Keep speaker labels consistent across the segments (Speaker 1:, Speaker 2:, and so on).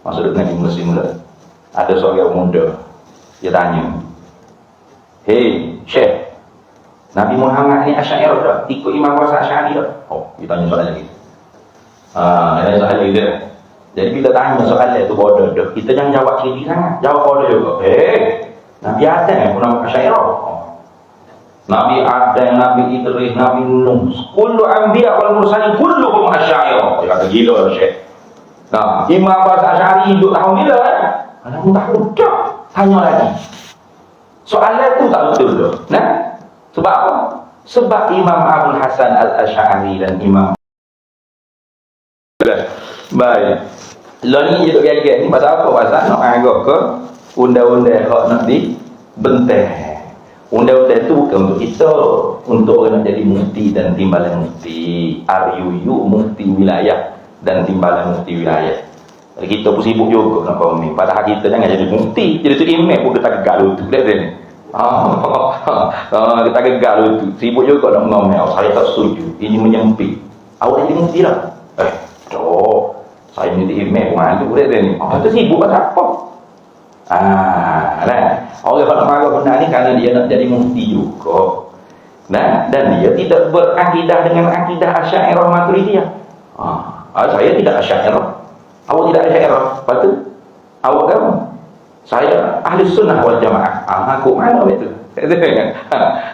Speaker 1: Maksud Nabi Muslim lah. Ada seorang muda, dia tanya, "Hei, Syekh, Nabi Muhammad ni Asy'ariyah tak? Ikut Imam Hasan Asy'ari tak?" Oh, dia tanya soalan lagi. Ada soalan lagi dia. Jadi bila tanya soalan itu bodoh, kita jangan jawab kiri sangat, jawab bodoh juga. Nabi Adam pun nama Asy'ariyah. Nabi Adam, Nabi Idris, Nabi Nuh, kullu anbiya wal mursalin kulluhum Asy'ariyah. Dia kata gila Syekh. Nah, Imam Hasan Asy'ari hidup tahun bila Anak tak betul. Tanya lagi. Soalan tu tak betul tu. Nah, sebab apa? Sebab Imam Abdul Hasan Al-Asy'ari dan Imam baik. Lalu hidup gagal ni pasal apa? Pasal nak agak ke undang-undang hak nak dibentang. Undang-undang tu bukan untuk kita, untuk orang nak jadi mufti dan timbalan mufti, RUU mufti wilayah dan timbalan mufti wilayah. Kita pun sibuk juga nak komen. Padahal kita jangan jadi mufti, jadi tu imam pun kita gegal lutut dia ni. Kita gegal lutut. Sibuk juga nak ngomel. Saya tak setuju. Ini menyempit. Awak jadi mufti lah. Saya jadi imam pun malu dia ni. Kita sibuk pasal apa? Orang nak marah benda ni kerana dia nak jadi mufti juga. Dan dia tidak berakidah dengan akidah Asy'ariyah Maturidiyah. Saya tidak Asy'ariyah. Awak tidak Asy'ariyah. Lepas tu awak kamu? Saya Ahli Sunnah wal Jamaah. Aku mana betul?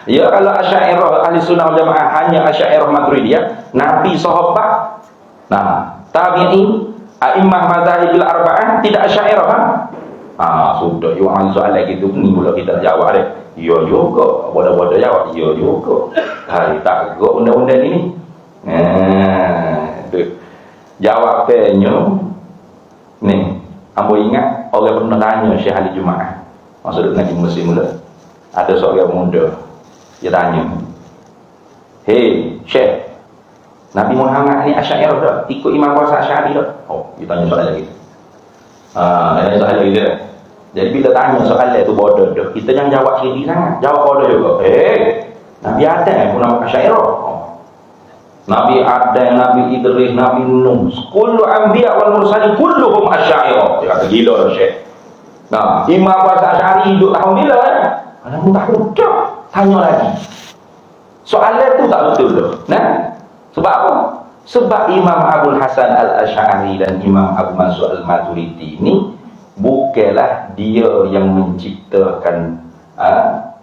Speaker 1: Ya, kalau Asy'ariyah Ahli Sunnah wal Jamaah hanya Asy'ariyah Maturidiyah, Nabi, sahabat, tabi'in, a'immah mazhabil arba'ah tidak Asy'ariyah. Sudah you ambil soalan gitu ni pula kita jawab dia. Ya juga, bodoh-bodoh jawab. Ya juga. Hari tak gok undang-undang ini. Tu. Jawab penyo. Ni, ambo ingat orang pernah tanya Syekh Ali Jumaah. Maksud Nabi Muslim mula. Ada seorang muda. Dia tanya, "Hei, Syekh, Nabi Muhammad ni Asy'ariyah tak? Ikut Imam Hasan Asy'ari tak?" Oh, dia tanya soalan lagi. Ada soalan lagi dia. Jadi bila tanya soalan itu bodoh, kita jangan jawab kiri sangat, jawab bodoh juga. Nabi Adam pun nama Asy'ariyah. Nabi Adam, Nabi Idris, Nabi Nuh, kullu anbiya wal mursalin kulluhum Asy'ariyah. Dia kata gila Syekh. Nah, Imam Hasan Asy'ari hidup tahun bila Anak tak betul. Tanya lagi. Soalan tu tak betul tu. Nah, sebab apa? Sebab Imam Abdul Hasan Al-Asy'ari dan Imam Abu Mansur Al-Maturidi ini bukanlah dia yang menciptakan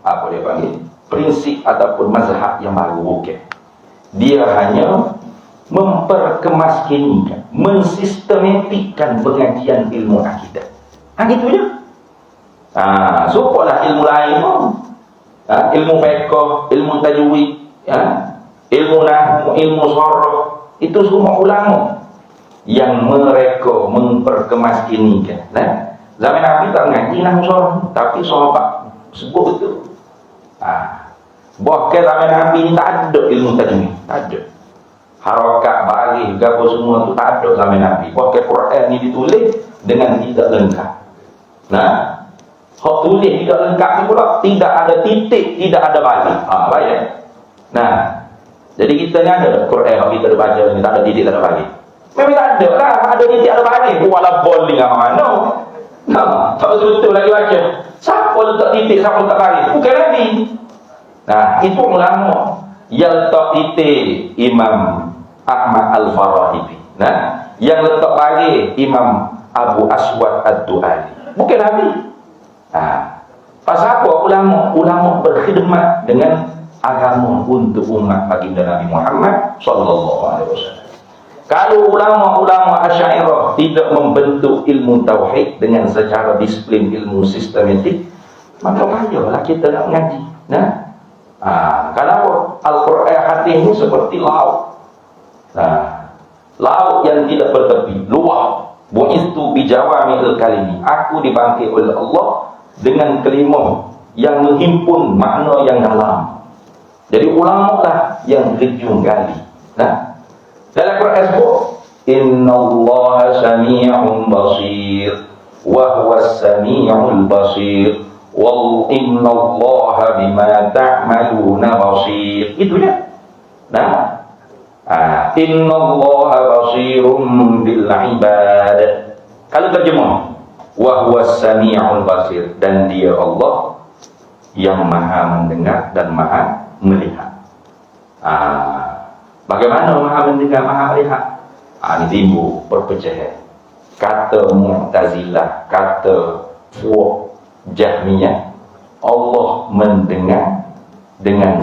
Speaker 1: apa dia panggil prinsip ataupun mazhab yang baru, bukan. Dia hanya memperkemaskinikan, mensistematikkan pengajian ilmu akidah. Gitu je. Supalah ilmu lain pun, ilmu fiqh, ilmu tajwid, ilmu nahwu, ilmu sharh, itu semua ulama yang mereka memperkemaskinikan. Zaman Nabi tak ngaji nahwu sharh, tapi sahabat sebut betul. Bahkan zaman Nabi ni tak ada ilmu tajwid, tak ada. Harakat, baris, apa semua tu tak ada zaman Nabi. Bahkan Quran ni ditulis dengan tidak lengkap. Hak tulis tidak lengkap ni pula tidak ada titik, tidak ada baris. Bayang. Jadi kita ni ada Quran yang kita baca ni tak ada titik, tak ada baris. Memang tak ada lah, ada titik, ada baris. Walau bowling mana? Tak betul lagi baca. Siapa letak titik, siapa letak baris? Bukan Nabi. Itu ulama yang letak titik Imam Ahmad Al-Farahidi. Yang letak baris Imam Abu Aswad Ad-Du'ali. Bukan Nabi. Pasal apa? Ulama berkhidmat dengan agama untuk umat baginda Nabi Muhammad sallallahu alaihi wasallam. Kalau ulama-ulama Asy'ariyah tidak membentuk ilmu tauhid dengan secara disiplin ilmu sistematik, maka payahlah kita nak mengaji. Kalau Al-Quran hadis ini seperti laut. Laut yang tidak bertepi, luas. Bu'istu bijawami'il kalimi. Aku dibangkit oleh Allah dengan kalimah yang menghimpun makna yang dalam. Jadi ulama lah yang kejung gali. Dalam Quran sebut, innallaha sami'un basir wa huwas sami'ul basir wal innallaha bima ta'maluna basir. Itu dia. Innallaha basirum bil ibad. Kalau terjemah, wa huwas sami'ul basir, dan dia Allah yang maha mendengar dan maha melihat. Bagaimana maha mendengar, maha melihat? Ini timbul perpecahan. Kata Mu'tazilah, kata Jahmiyah, Allah mendengar dengan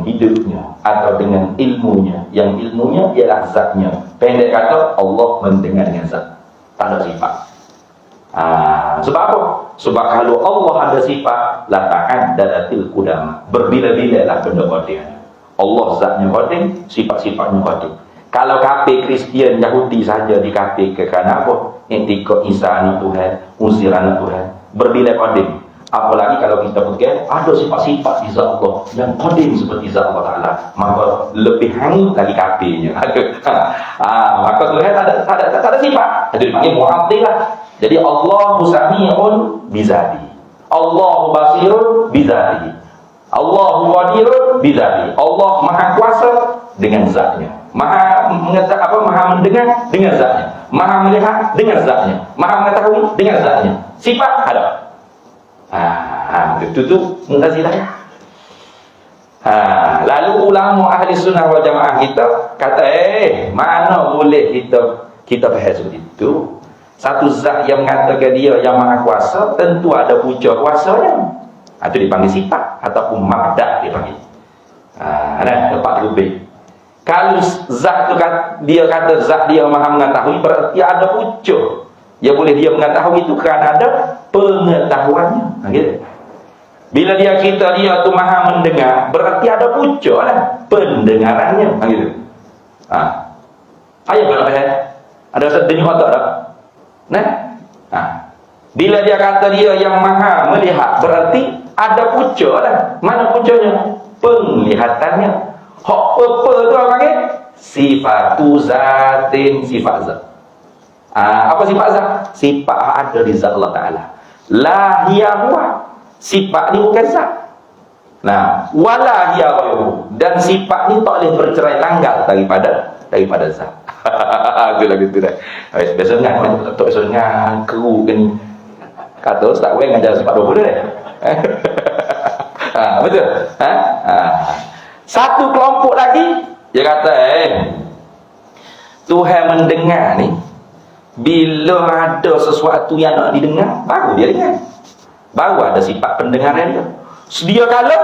Speaker 1: hidupnya atau dengan ilmunya, yang ilmunya ialah zatnya. Pendek kata, Allah mendengar dengan zat, tak ada sifat. Sebab apa? Sebab kalau Allah ada sifat, la ta'addadatil qudama, berbila-bila lah benda qadim. Allah zatnya qadim, sifat-sifatnya qadim. Kalau kafir Kristian Yahudi saja dikafirkan kerana apa? Etika Isa anak Tuhan, Uzair anak Tuhan, berbila qadim. Apalagi kalau kita pegang ada sifat-sifat di zat Allah yang qadim seperti zat Allah Ta'ala, maka lebih hangit lagi kafirnya. Maka Tuhan tak ada sifat, jadi dipanggil mu'attilah. Jadi Allahu sami'un bizati, Allahu basirun bizati, Allahu qadirun bizati. Allah maha kuasa dengan zatnya, maha mendengar dengan zatnya, maha melihat dengan zatnya, maha mengetahui dengan zatnya. Sifat ada. Itu Mu'tazilah. Lalu ulama ahli sunnah wal jamaah kita kata, mana boleh kita faham seperti itu? Satu zat yang mengatakan dia yang maha kuasa, tentu ada punca kuasanya. Itu dipanggil sifat ataupun mabda' dipanggil. Tempat lebih. Kalau zat itu dia kata zat dia maha mengetahui, berarti ada punca. Ya boleh dia mengetahui itu kerana ada pengetahuannya. Gitu. Bila dia tu maha mendengar, berarti ada punca lah pendengarannya. Gitu. Ayat berapa ya? Ada sedih otak tak? Bila dia kata dia yang maha melihat, berarti ada punca lah. Mana puncanya? Penglihatannya. Hak apa tu apa panggil? Sifatu zatin, sifat zat. Apa sifat zat? Sifat ada di zat Allah Ta'ala. La hiya huwa, sifat ni bukan zat. Wala hiya ghairuhu, dan sifat ni tak boleh bercerai tanggal daripada zat. Itu lagi tu dah. Biasanya tak biasanya keru ke ni. Kata ustaz gue ngajar sifat 20 dah. Betul? Satu kelompok lagi dia kata, Tuhan mendengar ni bila ada sesuatu yang nak didengar, baru dia dengar. Baru ada sifat pendengaran dia. Sedia kala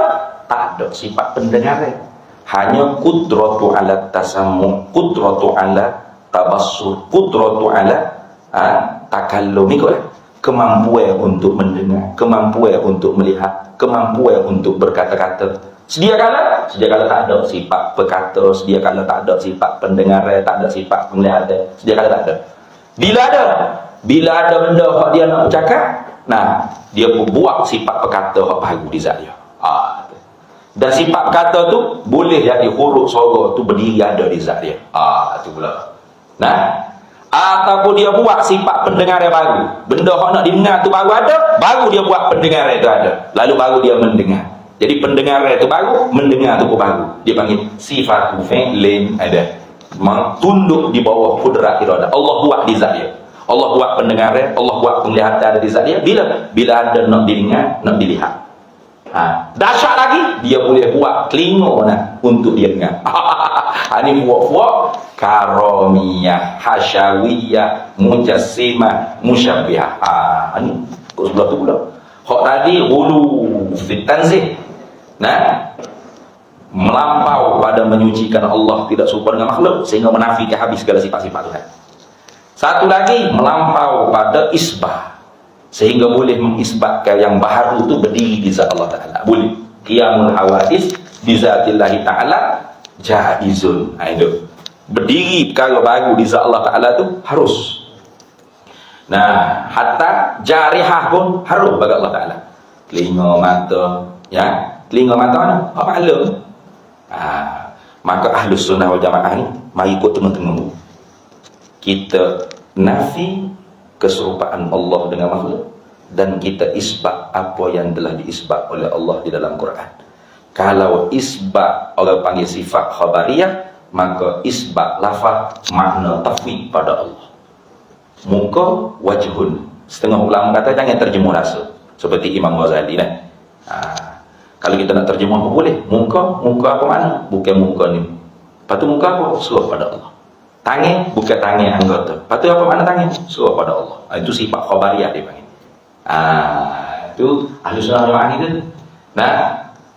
Speaker 1: tak ada sifat pendengaran. Hanya qudratu ala tasammu, qudratu ala tabassur, qudratu ala takallum. Kemampuan untuk mendengar, kemampuan untuk melihat, kemampuan untuk berkata-kata. Sedia kala tak ada sifat berkata, sedia kala tak ada sifat pendengaran, tak ada sifat penglihatan, sedia kala tak ada. Bila ada benda hak dia nak bercakap, dia pun buat sifat berkata hak baru di zat dia. Dan sifat berkata tu boleh jadi huruf suara tu berdiri ada di zat dia. Itu pula. Ataupun dia buat sifat pendengaran baru. Benda hak nak didengar tu baru ada, baru dia buat pendengaran itu ada. Lalu baru dia mendengar. Jadi pendengaran itu baru, mendengar itu pun baru. Dia panggil sifat fi'lin ada. Tunduk di bawah kudrat iradah. Allah buat di zat dia. Allah buat pendengaran, Allah buat penglihatan di zat dia. Bila ada nak didengar, nak dilihat. Dahsyat lagi, dia boleh buat telinga untuk dia dengar. Ini buat karomiyah, hasyawiyah, mujassimah, musyabbihah. Ini kok sebelah tu pula. Hak tadi hulu fitanzih. Melampau pada menyucikan Allah tidak serupa dengan makhluk sehingga menafikan habis segala sifat-sifat Tuhan. Satu lagi melampau pada isbah sehingga boleh mengisbatkan yang baharu itu berdiri di zat Allah Ta'ala. Boleh. Qiyamul hawadis di zatillahi ta'ala jaizun. Itu berdiri perkara baru di zat Allah Ta'ala tu harus. Hatta jarihah pun harus bagi Allah Ta'ala. Telinga mata, telinga mata mana? Apa maklum? Maka Ahlus Sunnah wal Jamaah ni mari ikut tengah-tengah. Kita nafi keserupaan Allah dengan makhluk dan kita isbat apa yang telah diisbat oleh Allah di dalam Quran. Kalau isbat orang panggil sifat khabariyah, maka isbat lafaz makna tafwid pada Allah. muka wajhun. Setengah ulama kata jangan terjemah rasa, seperti Imam Ghazali lah. Kalau kita nak terjemah apa boleh? Muka apa mana? Bukan muka ni. Lepas tu muka apa? Surah pada Allah. Tangan bukan tangan anggota. Lepas tu apa makna tangan? Surah pada Allah. Itu sifat khabariyah dia panggil. Itu ahli sunnah wal jamaah itu. Nah,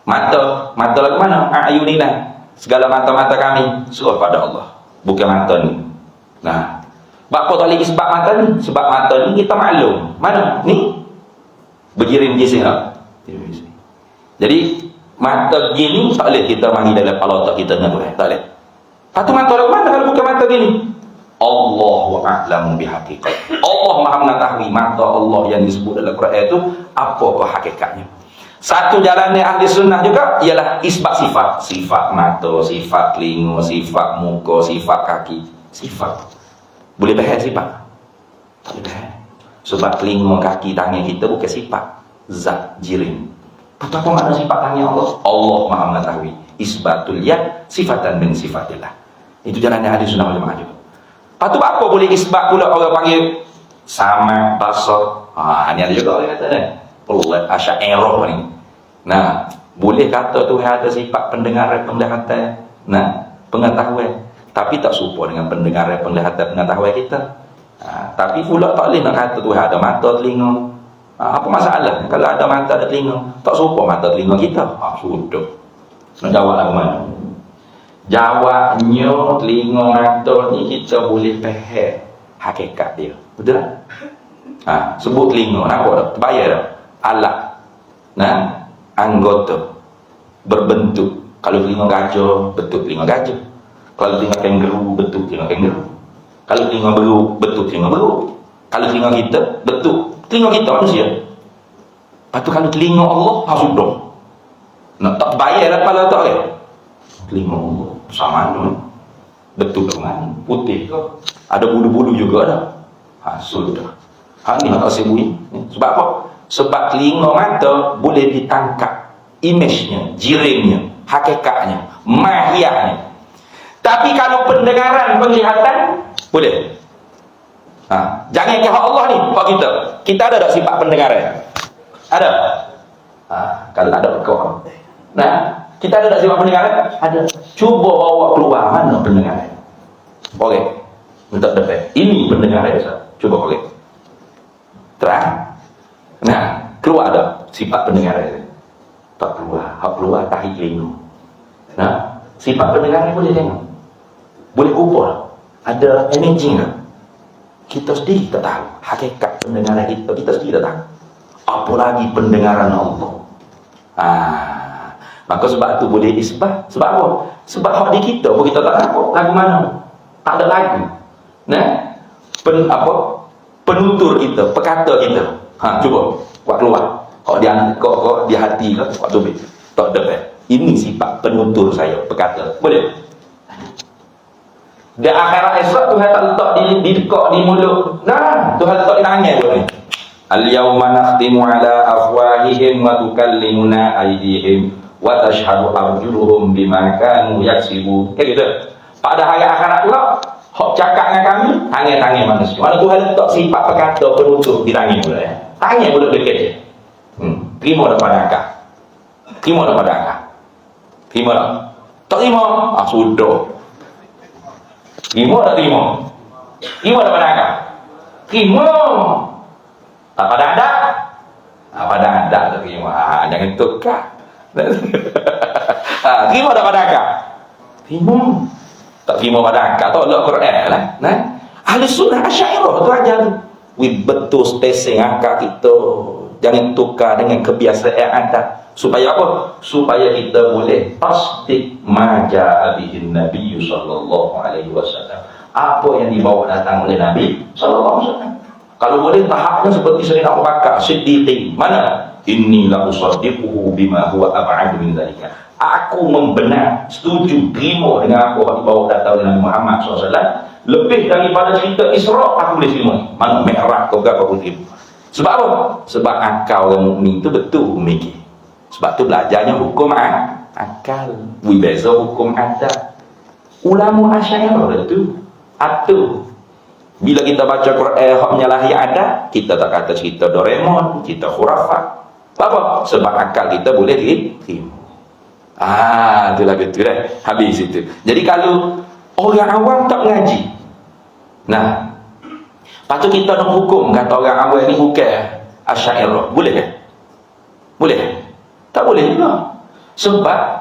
Speaker 1: mata lagu mana? Ayunina. Segala mata-mata kami surah pada Allah. Bukan mata ni. Nah, apa tak lagi sebab mata ni? Sebab mata ni kita maklum. Mana? Ni berjirim di sini. Jadi mata gini tak boleh kita mari dalam kepala otak kita dengan Tuhan. Tak boleh. Lepas tu mata lagu mana kalau bukan mata gini? Allahu a'lamu bihaqiqat. Allah Maha mengetahui mata Allah yang disebut dalam Quran itu apakah hakikatnya. Satu jalannya ahli sunnah juga ialah isbat sifat. Sifat mata, sifat telinga, sifat muka, sifat kaki. Sifat. Boleh bahas sifat? Tak boleh bahas. Sebab telinga, kaki, tangan kita bukan sifat. Zat, jirim. Apa makna sifat tangan Allah? Allah Maha mengetahui. Isbatul yad sifatan min sifatillah. Itu jalannya ahli sunnah wal jamaah juga. Lepas tu apa boleh isbat pula orang panggil sama basar. Ini ada juga orang kata ni. Asy'ariyah ni. Nah, boleh kata Tuhan ada sifat pendengaran, penglihatan, pengetahuan. Tapi tak serupa dengan pendengaran, penglihatan, pengetahuan kita. Tapi pula tak boleh nak kata Tuhan ada mata, telinga. Apa masalah? Kalau ada mata, ada telinga, tak serupa mata, telinga kita. Sudah. Nak jawab lagu mana? Jawabnya telinga, mata ni kita boleh faham hakikat dia. Betul tak? Sebut telinga, kenapa tak? Terbayar tak? Alat. Anggota. Berbentuk. Kalau telinga gajah, bentuk telinga gajah. Kalau telinga kangaroo, bentuk telinga kangaroo. Kalau telinga beruk, bentuk telinga beruk. Kalau telinga kita, bentuk telinga kita manusia. Lepas tu kalau telinga Allah, sudah. Nak tak bayar lah kepala tak boleh. Telinga Allah, sama tu. Bentuk dengan putih ke? Ada bulu-bulu juga dah. Sudah. Ni nak kasih bui. Sebab apa? Sebab telinga mata boleh ditangkap image-nya, jirimnya, hakikatnya, mahiyahnya. Tapi kalau pendengaran, penglihatan boleh. Jangan ke hak Allah ni, hak kita. Kita ada tak sifat pendengaran? Ada. Kalau ada kau. Kita ada tak sifat pendengaran? Ada. Cuba bawa keluar mana pendengaran. Okey. Untuk depan. Ini pendengaran Ustaz. Cuba okey. Terang. Keluar ada sifat pendengaran. Tak keluar. Hak keluar tahi telinga. Sifat pendengaran boleh tengok. Boleh ukur. Ada imaging tak? Kita sendiri tak tahu hakikat pendengaran kita. Kita sendiri tak tahu. Apalagi pendengaran Allah. Maka sebab tu boleh isbat. Sebab apa? Sebab hak di kita pun kita tak tahu lagu mana. Tak ada lagu. Penutur kita, pekata kita. Cuba buat keluar. Kau di hati ke? Kau tu tak ada. Ini sifat penutur saya, pekata. Boleh? Di akhirat esok Tuhan tak letak di dekak di mulut. Tuhan letak di tangan tu ni. Al-yawma nakhtimu ala afwahihim wa tukallimuna aydihim wa tashhadu arjuluhum bima kanu yaksibun. Kayak gitu. Pada hari akhirat pula, hak cakap dengan kami, tangan-tangan manusia. Mana Tuhan letak sifat pekata penutur di tangan pula ya. Tangan pula dekat je. Terima daripada akak. Terima daripada akak. Terima tak? Tak terima? Sudah. Terima tak terima? Terima daripada akak. Terima. Tak pada adat. Pada adat tak terima. Jangan tukar. Terima daripada akak. Terima. Tak terima pada akak. Tolak Quran lah. Ahli sunnah Asy'ariyah tu ajar tu. Betul stesen akak kita. Jangan tukar dengan kebiasaan adat. Supaya apa? Supaya kita boleh tasdik maja bihin Nabi sallallahu alaihi wasallam. Apa yang dibawa datang oleh Nabi sallallahu alaihi wasallam. Kalau boleh tahapnya seperti Sayyidina Abu Bakar Siddiq. Mana? Inni la usaddiquhu bima huwa ab'ad min dzalika. Aku membenar, setuju, terima dengan apa yang dibawa datang oleh Nabi Muhammad SAW. Lebih daripada cerita Isra, aku boleh terima. Mana Mi'raj kau gak aku terima. Sebab apa? Sebab akal orang mukmin itu betul memikir. Sebab tu belajarnya hukum akal. Beza hukum adat. Ulama Asy'ariyah itu atur. Bila kita baca Quran hak menyalahi adat, kita tak kata cerita Doraemon, cerita khurafat. Apa? Sebab akal kita boleh diterima. Itulah betul dah. Habis itu. Jadi kalau orang awam tak mengaji, nah, lepas tu kita nak hukum kata orang awam ni bukan Asy'ariyah. Boleh ke? Boleh? Tak boleh juga. Sebab